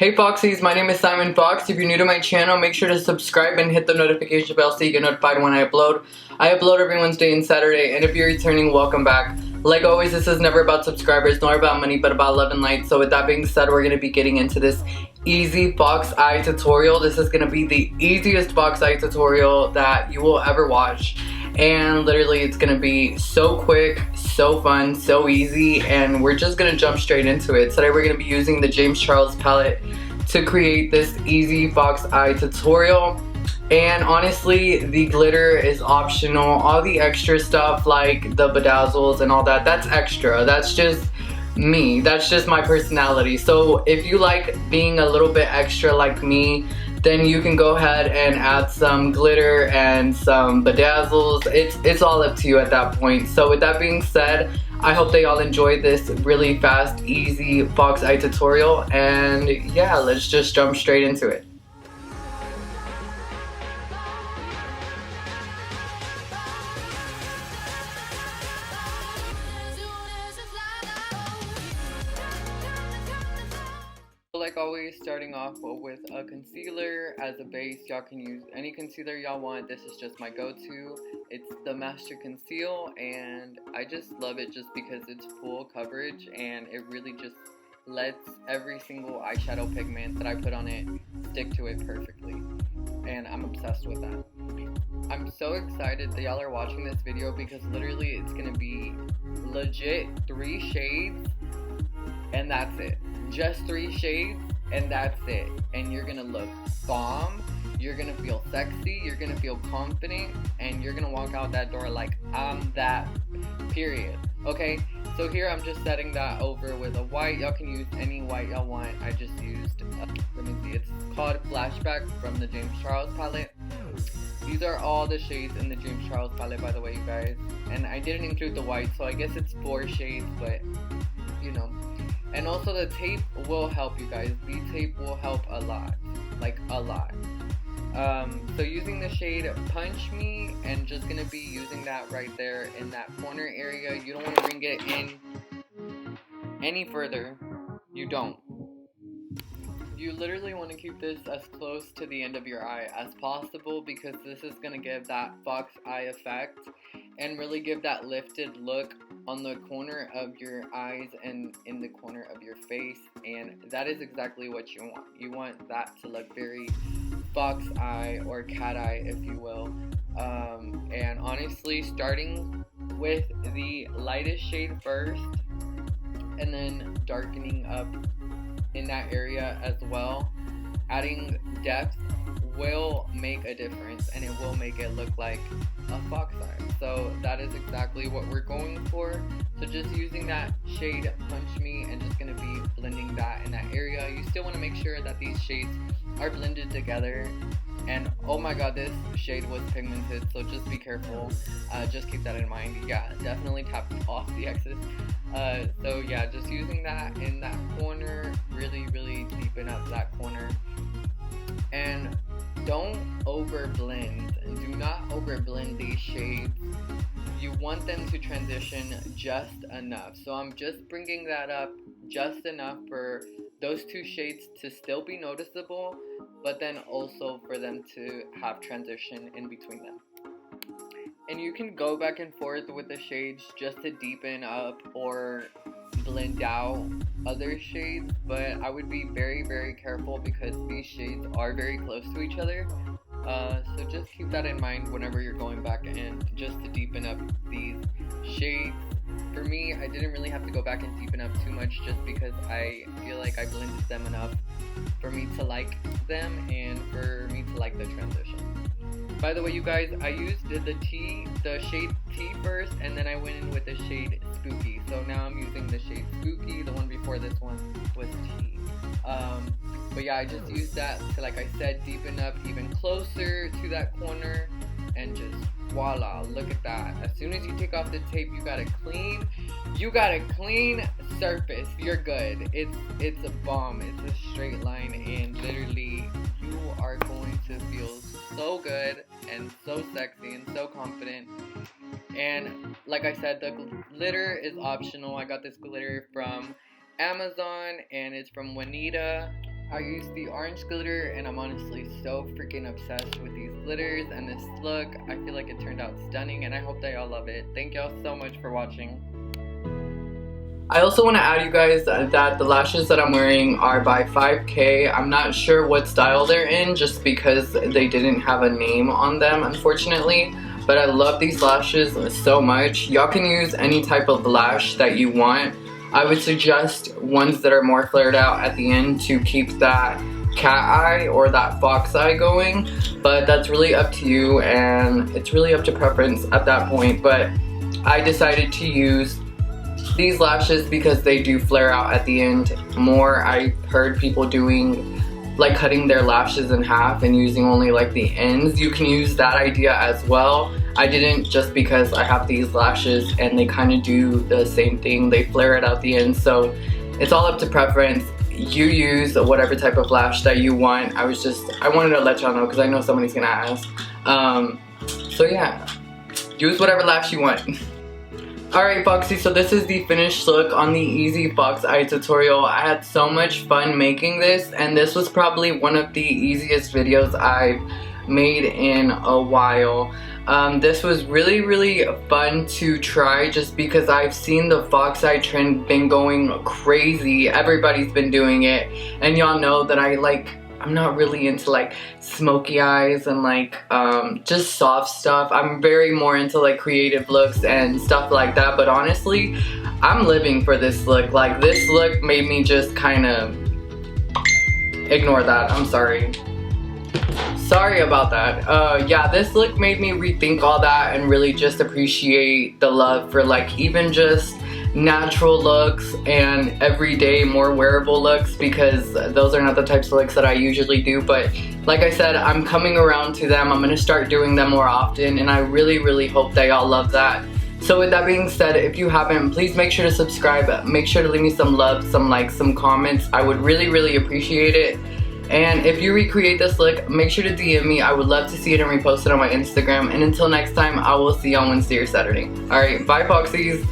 Hey Foxies, my name is Simon Fox. If you're new to my channel, make sure to subscribe and hit the notification bell so you get notified when I upload. I upload every Wednesday and Saturday, and if you're returning, welcome back. Like always, this is never about subscribers, nor about money, but about love and light. So with that being said, we're going to be getting into this easy fox eye tutorial. This is going to be the easiest fox eye tutorial that you will ever watch. And literally, it's going to be so quick, so fun, so easy, and we're just going to jump straight into it. Today, we're going to be using the James Charles palette to create this easy fox eye tutorial. And honestly, the glitter is optional. All the extra stuff like the bedazzles and all that, that's extra. That's just me. That's just my personality. So if you like being a little bit extra like me, then you can go ahead and add some glitter and some bedazzles. It's all up to you at that point. So with that being said, I hope they all enjoyed this really fast, easy fox eye tutorial. And yeah, let's just jump straight into it. Like always, starting off with a concealer as a base. Y'all can use any concealer y'all want. This is just my go-to. It's the Master Conceal, and I just love it just because it's full coverage and it really just lets every single eyeshadow pigment that I put on it stick to it perfectly, and I'm obsessed with that. I'm so excited that y'all are watching this video because literally it's gonna be legit 3 shades and that's it. Just 3 shades and that's it. And you're gonna look bomb, you're gonna feel sexy, you're gonna feel confident, and you're gonna walk out that door like I'm that, period. Okay, so here I'm just setting that over with a white. Y'all can use any white y'all want. I just used, let me see, it's called Flashback from the James Charles palette. These are all the shades in the James Charles palette, by the way, you guys. And I didn't include the white, so I guess it's 4 shades, but you know. And also the tape will help you guys. The tape will help a lot, like a lot. So using the shade Punch Me, and just gonna be using that right there in that corner area. You don't want to bring it in any further. You don't. You literally want to keep this as close to the end of your eye as possible because this is gonna give that fox eye effect and really give that lifted look on the corner of your eyes and in the corner of your face, and that is exactly what you want. You want that to look very fox eye or cat eye, if you will. And honestly, starting with the lightest shade first and then darkening up in that area as well, adding depth will make a difference and it will make it look like a fox eye. So that is exactly what we're going for. So just using that shade Punch Me and just going to be blending that in that area. You still want to make sure that these shades are blended together. And oh my god, this shade was pigmented, so just be careful. Just keep that in mind. Yeah, definitely tap off the excess. So yeah, just using that in that corner, really deepen up that corner. And don't over blend, and do not over blend these shades. You want them to transition just enough. So I'm just bringing that up just enough for those 2 shades to still be noticeable, but then also for them to have transition in between them. And you can go back and forth with the shades just to deepen up or blend out other shades, but I would be very careful because these shades are very close to each other. So just keep that in mind whenever you're going back and just to deepen up these shades. For me, I didn't really have to go back and deepen up too much just because I feel like I blended them enough for me to like them and for me to like the transition. By the way, you guys, I used the shade T first, and then I went in with the shade Spooky. So now I'm using the shade Spooky. The one before this one was T. But yeah, I just used that to, like I said, deepen up even closer to that corner, and just voila, look at that. As soon as you take off the tape, you got a clean surface. You're good. It's a bomb. It's a straight line, and literally you are going to feel so good and so sexy and so confident. And like I said, the glitter is optional. I got this glitter from Amazon and it's from Juanita. I used the orange glitter, and I'm honestly so freaking obsessed with these glitters and this look. I feel like it turned out stunning, and I hope that y'all love it. Thank y'all so much for watching. I also want to add you guys that the lashes that I'm wearing are by 5K. I'm not sure what style they're in just because they didn't have a name on them, unfortunately. But I love these lashes so much. Y'all can use any type of lash that you want. I would suggest ones that are more flared out at the end to keep that cat eye or that fox eye going, but that's really up to you, and it's really up to preference at that point. But I decided to use these lashes because they do flare out at the end more. I heard people doing like cutting their lashes in half and using only like the ends. You can use that idea as well. I didn't, just because I have these lashes and they kind of do the same thing. They flare it out the end, so it's all up to preference. You use whatever type of lash that you want. I wanted to let y'all know because I know somebody's gonna ask. So yeah, use whatever lash you want. Alright Foxy, so this is the finished look on the Easy Fox Eye tutorial. I had so much fun making this, and this was probably one of the easiest videos I've made in a while. This was really fun to try just because I've seen the fox eye trend been going crazy. Everybody's been doing it, and y'all know that I'm not really into like smoky eyes and like just soft stuff. I'm very more into like creative looks and stuff like that, but honestly I'm living for this look. Like, this look made me just kind of ignore that. I'm sorry about that. Yeah, this look made me rethink all that and really just appreciate the love for like even just natural looks and everyday more wearable looks, because those are not the types of looks that I usually do. But like I said, I'm coming around to them. I'm gonna start doing them more often, and I really hope that y'all love that. So with that being said, if you haven't, please make sure to subscribe. Make sure to leave me some love, some likes, some comments. I would really appreciate it. And if you recreate this look, make sure to DM me. I would love to see it and repost it on my Instagram. And until next time, I will see you on Wednesday or Saturday. Alright, bye Foxies!